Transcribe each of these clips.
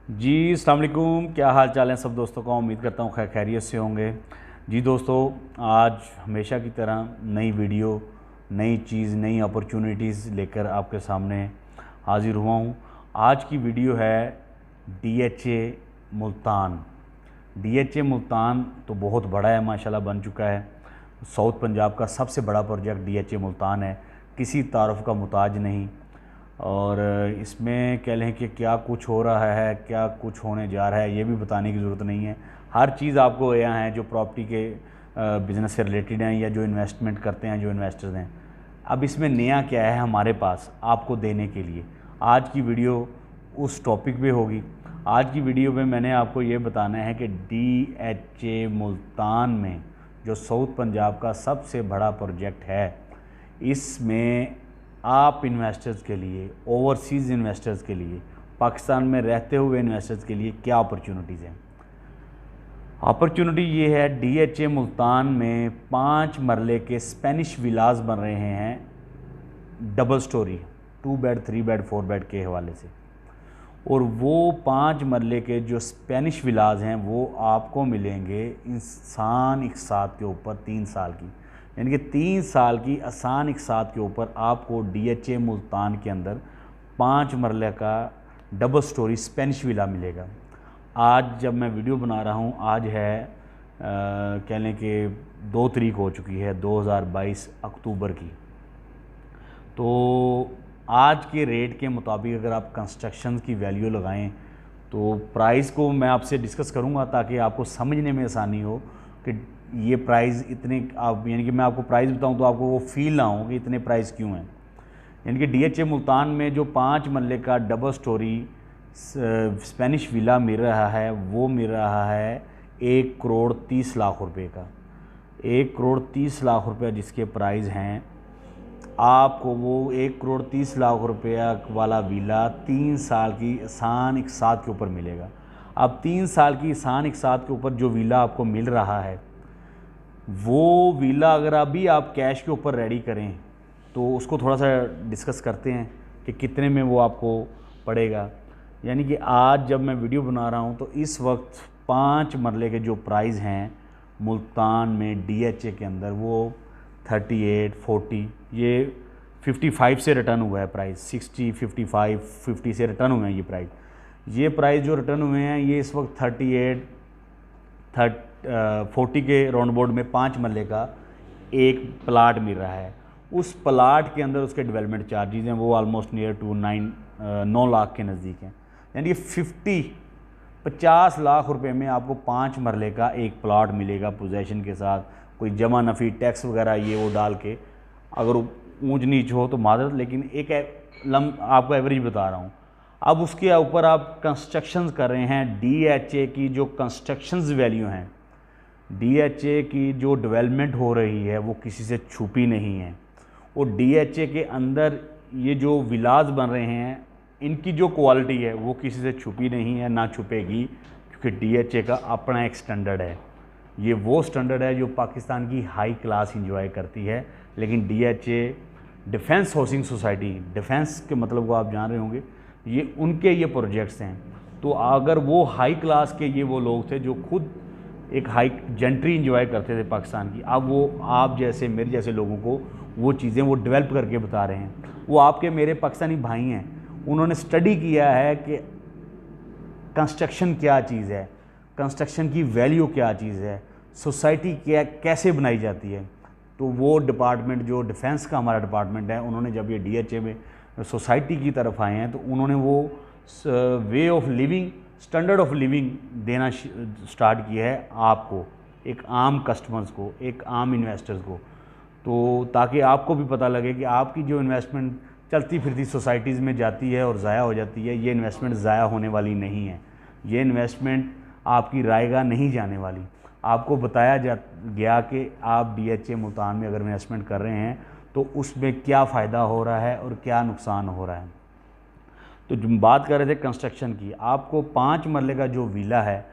जी अस्सलाम वालेकुम, क्या हाल चाल है सब दोस्तों का। उम्मीद करता हूँ खैरियत से होंगे। जी दोस्तों, आज हमेशा की तरह नई वीडियो, नई चीज़, नई अपॉर्चुनिटीज़ लेकर आपके सामने हाज़िर हुआ हूँ। आज की वीडियो है डीएचए मुल्तान। डीएचए मुल्तान तो बहुत बड़ा है, माशाल्लाह बन चुका है। साउथ पंजाब का सबसे बड़ा प्रोजेक्ट डीएचए मुल्तान है, किसी तारुफ का मुताज नहीं। और इसमें कह लें कि क्या कुछ हो रहा है, क्या कुछ होने जा रहा है, ये भी बताने की ज़रूरत नहीं है। हर चीज़ आपको यहाँ है जो प्रॉपर्टी के बिज़नेस से रिलेटेड हैं या जो इन्वेस्टमेंट करते हैं, जो इन्वेस्टर्स हैं। अब इसमें नया क्या है हमारे पास आपको देने के लिए, आज की वीडियो उस टॉपिक पे होगी। आज की वीडियो में मैंने आपको ये बताना है कि डीएचए मुल्तान में जो साउथ पंजाब का सबसे बड़ा प्रोजेक्ट है, इसमें आप इन्वेस्टर्स के लिए, ओवरसीज़ इन्वेस्टर्स के लिए, पाकिस्तान में रहते हुए इन्वेस्टर्स के लिए क्या अपॉर्चुनिटीज़ हैं। अपॉर्चुनिटी ये है, डीएचए मुल्तान में 5 मरले के स्पेनिश विलास बन रहे हैं, double storey, 2 bed 3 bed 4 bed के हवाले से। और वो 5 मरले के जो स्पेनिश विलास हैं वो आपको मिलेंगे इंसान इकसात के ऊपर 3 साल की, यानी कि 3 साल की आसान इकसात के ऊपर आपको डीएचए मुल्तान के अंदर 5 मरले का डबल स्टोरी स्पेनिश विला मिलेगा। आज जब मैं वीडियो बना रहा हूँ, आज है कह लें कि 2 तारीख हो चुकी है 2022 अक्टूबर की। तो आज के रेट के मुताबिक अगर आप कंस्ट्रक्शन की वैल्यू लगाएं तो प्राइस को मैं आपसे डिस्कस करूंगा ताकि आपको समझने में आसानी हो कि ये प्राइस इतने, आप यानी कि मैं आपको प्राइस बताऊं तो आपको वो फील ना हो कि इतने प्राइस क्यों हैं। यानी कि डीएचए मुल्तान में जो 5 मरले का डबल स्टोरी स्पेनिश विला मिल रहा है वो मिल रहा है 1,30,00,000 रुपये का। 1,30,00,000 रुपये जिसके प्राइस हैं, आपको वो 1,30,00,000 रुपया वाला विला 3 साल की आसान इकसात के ऊपर मिलेगा। अब 3 साल की आसान इकसात के ऊपर जो विला आपको मिल रहा है, वो विला अगर अभी आप कैश के ऊपर रेडी करें तो उसको थोड़ा सा डिस्कस करते हैं कि कितने में वो आपको पड़ेगा। यानी कि आज जब मैं वीडियो बना रहा हूँ तो इस वक्त 5 मरले के जो प्राइस हैं मुल्तान में डीएचए के अंदर, वो 38, 40, ये 55 से रिटर्न हुआ है प्राइस, 60, 55, 50 से रिटर्न हुए हैं ये प्राइस। ये प्राइस जो रिटर्न हुए हैं ये इस वक्त 38, 40 के राउंड बोर्ड में 5 मरले का एक प्लाट मिल रहा है। उस प्लाट के अंदर उसके डेवलपमेंट चार्जेस हैं वो ऑलमोस्ट नियर टू 9 लाख के नज़दीक हैं। यानी कि 50 लाख रुपए में आपको 5 मरले का एक प्लाट मिलेगा पोजेसन के साथ, कोई जमा नफ़ी टैक्स वगैरह ये वो डाल के, अगर ऊंच नीच हो तो मादरत, लेकिन एक आपको एवरेज बता रहा हूँ। अब उसके ऊपर आप कंस्ट्रक्शंस कर रहे हैं, डीएचए की जो कंस्ट्रक्शंस वैल्यू हैं, डीएचए की जो डेवलपमेंट हो रही है वो किसी से छुपी नहीं है। और डीएचए के अंदर ये जो विलास बन रहे हैं, इनकी जो क्वालिटी है वो किसी से छुपी नहीं है, ना छुपेगी, क्योंकि डीएचए का अपना एक स्टैंडर्ड है। ये वो स्टैंडर्ड है जो पाकिस्तान की हाई क्लास इंजॉय करती है। लेकिन DHA defence housing society, defence के मतलब को आप जान रहे होंगे, ये उनके ये प्रोजेक्ट्स हैं। तो अगर वो हाई क्लास के ये वो लोग थे जो खुद एक हाई जेंट्री इंजॉय करते थे पाकिस्तान की, अब वो आप जैसे मेरे जैसे लोगों को वो चीज़ें वो डेवलप करके बता रहे हैं। वो आपके मेरे पाकिस्तानी भाई हैं, उन्होंने स्टडी किया है कि कंस्ट्रक्शन क्या चीज़ है, कंस्ट्रक्शन की वैल्यू क्या चीज़ है, सोसाइटी क्या कैसे बनाई जाती है। तो वो डिपार्टमेंट जो डिफेंस का हमारा डिपार्टमेंट है, उन्होंने जब ये डीएचए में सोसाइटी की तरफ आए हैं तो उन्होंने वो way of living, standard of living देना स्टार्ट किया है आपको, एक आम कस्टमर्स को, एक आम इन्वेस्टर्स को। तो ताकि आपको भी पता लगे कि आपकी जो इन्वेस्टमेंट चलती फिरती सोसाइटीज़ में जाती है और ज़ाया हो जाती है, ये इन्वेस्टमेंट ज़ाया होने वाली नहीं है। ये इन्वेस्टमेंट आपकी रायगा नहीं जाने वाली। आपको बताया गया कि आप डीएचए मुल्तान में अगर इन्वेस्टमेंट कर रहे हैं तो उसमें क्या फ़ायदा हो रहा है और क्या नुकसान हो रहा है। तो जो बात कर रहे थे कंस्ट्रक्शन की, आपको 5 मरले का जो विला है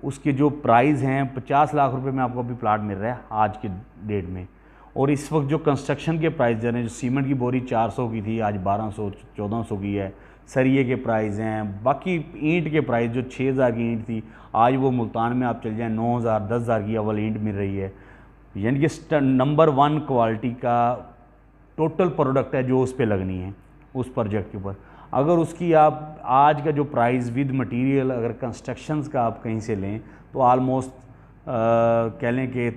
उसके जो प्राइस हैं 50 लाख रुपए में आपको अभी प्लाट मिल रहा है आज के डेट में। और इस वक्त जो कंस्ट्रक्शन के प्राइस दे रहे हैं, जो सीमेंट की बोरी 400 की थी आज 1200 1400 की है, सरिये के प्राइस हैं, बाकी ईंट के प्राइस जो 6000 की ईंट थी, आज वो मुल्तान में आप चल जाएँ 9000 10,000 की अव्वल ईंट मिल रही है। यानी कि नंबर 1 क्वालिटी का टोटल प्रोडक्ट है जो उस पर लगनी है, उस प्रोजेक्ट के ऊपर। अगर उसकी आप आज का जो प्राइस विद मटेरियल अगर कंस्ट्रक्शंस का आप कहीं से लें तो आलमोस्ट कह लें कि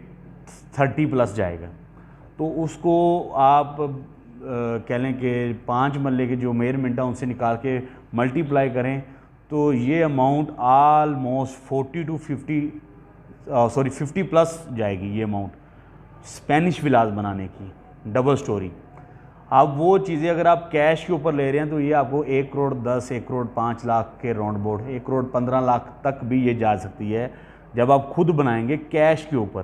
30+ जाएगा। तो उसको आप कह लें कि 5 मरले के जो मेजरमेंट है उनसे निकाल के मल्टीप्लाई करें तो ये अमाउंट आलमोस्ट 50+ जाएगी ये अमाउंट स्पेनिश विलास बनाने की डबल स्टोरी। अब वो चीज़ें अगर आप कैश के ऊपर ले रहे हैं तो ये आपको 1 करोड़ 10, 1 करोड़ 5 लाख के राउंड बोर्ड 1 करोड़ 15 लाख तक भी ये जा सकती है जब आप खुद बनाएंगे कैश के ऊपर,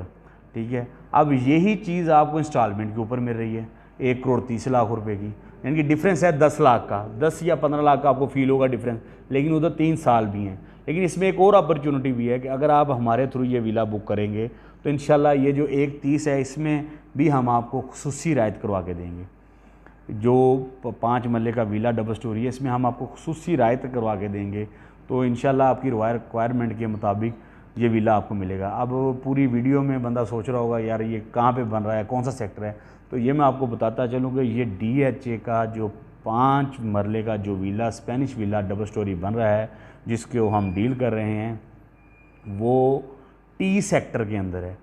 ठीक है। अब यही चीज़ आपको इंस्टॉलमेंट के ऊपर मिल रही है 1 करोड़ 30 लाख रुपए की, यानी कि डिफरेंस है 10 लाख का, 10 या 15 लाख का आपको फील होगा डिफरेंस, लेकिन उधर 3 साल भी हैं। लेकिन इसमें एक और अपॉर्चुनिटी भी है कि अगर आप हमारे थ्रू ये विला बुक करेंगे तो इंशाल्लाह ये जो 130 है इसमें भी हम आपको खुसूसी रियायत करवा के देंगे। जो 5 मरले का विला डबल स्टोरी है इसमें हम आपको खुसूसी रियायत करवा के देंगे, तो इंशाल्लाह आपकी रिक्वायरमेंट के मुताबिक ये विला आपको मिलेगा। अब पूरी वीडियो में बंदा सोच रहा होगा यार ये कहाँ पे बन रहा है, कौन सा सेक्टर है, तो ये मैं आपको बताता चलूँ कि ये DHA का जो 5 मरले का जो villa Spanish villa double storey बन रहा है जिसके हम डील कर रहे हैं वो T सेक्टर के अंदर है।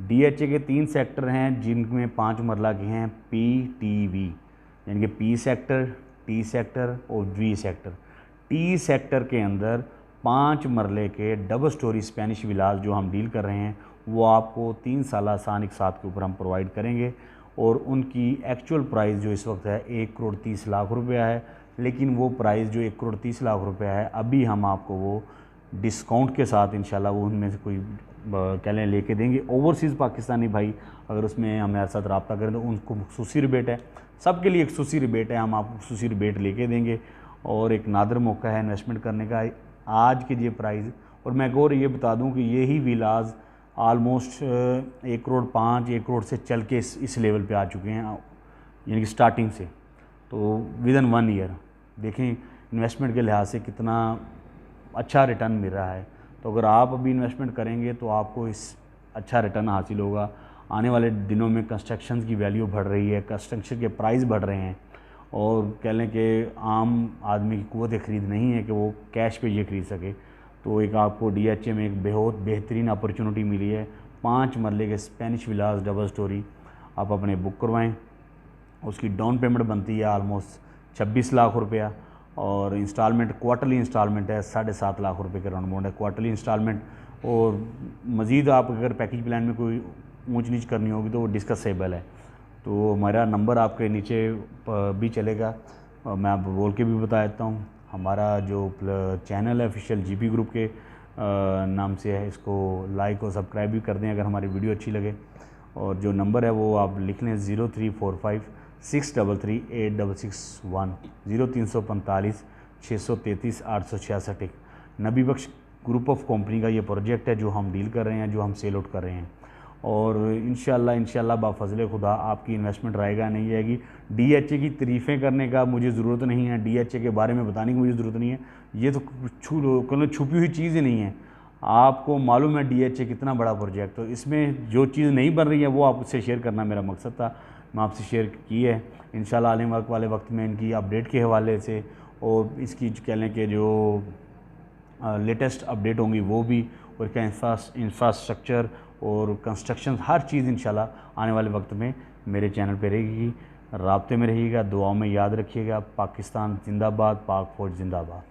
DHA के 3 सेक्टर हैं जिनमें 5 मरला के हैं PTV, यानी कि P सेक्टर, T सेक्टर और V सेक्टर। T सेक्टर के अंदर 5 मरले के डबल स्टोरी स्पेनिश विलास जो हम डील कर रहे हैं वो आपको 3 साल आसान इकसात के ऊपर हम प्रोवाइड करेंगे और उनकी एक्चुअल प्राइस जो इस वक्त है 1 करोड़ 30 लाख रुपया है। लेकिन वो प्राइस जो 1 करोड़ 30 लाख रुपया है अभी हम आपको वो डिस्काउंट के साथ इंशाल्लाह वो उनमें से कोई कह लें लेके देंगे। ओवरसीज़ पाकिस्तानी भाई अगर उसमें हमारे साथ रब्ता करें तो उनको खुसूसी रिबेट है, सबके लिए एक खुसूसी रिबेट है, हम आपको खुसूसी रिबेट लेके देंगे और एक नादर मौका है इन्वेस्टमेंट करने का आज के ये प्राइस। और मैं और ये बता दूं कि यही विलाज आलमोस्ट 1 करोड़ 5, 1 करोड़ से चल के इस लेवल पे आ चुके हैं, यानी कि स्टार्टिंग से। तो विदिन 1 ईयर देखें इन्वेस्टमेंट के लिहाज से कितना अच्छा रिटर्न मिल रहा है। तो अगर आप अभी इन्वेस्टमेंट करेंगे तो आपको इस अच्छा रिटर्न हासिल होगा। आने वाले दिनों में कंस्ट्रक्शन की वैल्यू बढ़ रही है, कंस्ट्रक्शन के प्राइस बढ़ रहे हैं और कह लें कि आम आदमी की कुव्वत ख़रीद नहीं है कि वो कैश पे ये ख़रीद सके। तो एक आपको DHA में एक बहुत बेहतरीन अपॉर्चुनिटी मिली है, 5 मरले के स्पेनिश विलास डबल स्टोरी आप अपने बुक करवाएं। उसकी डाउन पेमेंट बनती है आलमोस्ट 26 लाख रुपया और इंस्टॉलमेंट क्वार्टरली इंस्टॉलमेंट है 7.5 लाख रुपए के राउंड अमाउंट है क्वार्टरली इंस्टॉलमेंट। और मज़ीद आप अगर पैकेज प्लान में कोई ऊंच नीच करनी होगी तो वो डिस्कसेबल है। तो हमारा नंबर आपके नीचे भी चलेगा, मैं आप बोल के भी बता देता हूँ। हमारा जो चैनल है ऑफिशियल GP ग्रुप के नाम से है, इसको लाइक और सब्सक्राइब भी कर दें अगर हमारी वीडियो अच्छी लगे। और जो नंबर है वो आप लिख लें 0345 633 8661 0345 633 866। नबी बख्श ग्रुप ऑफ कंपनी का ये प्रोजेक्ट है जो हम डील कर रहे हैं, जो हम सेल आउट कर रहे हैं। और इंशाल्लाह बाफजल खुदा आपकी इन्वेस्टमेंट रहेगा नहीं आएगी। DHA की तारीफ़ें करने का मुझे ज़रूरत नहीं है, DHA के बारे में बताने की मुझे ज़रूरत नहीं है, ये तो छुपी हुई चीज़ ही नहीं है। आपको मालूम है DHA कितना बड़ा प्रोजेक्ट, तो इसमें जो चीज़ नहीं बन रही है वो आपसे शेयर करना मेरा मकसद था, मैं आपसे शेयर की है। इंशाल्लाह आने वाले वक्त में इनकी अपडेट के हवाले से और इसकी कह लें कि जो लेटेस्ट अपडेट होंगी वो भी, और क्या इंफ्रास्ट्रक्चर और कंस्ट्रक्शन हर चीज़ इंशाल्लाह आने वाले वक्त में मेरे चैनल पे रहेगी। राब्ते में रहिएगा, दुआओं में याद रखिएगा। पाकिस्तान जिंदाबाद, पाक फौज जिंदाबाद।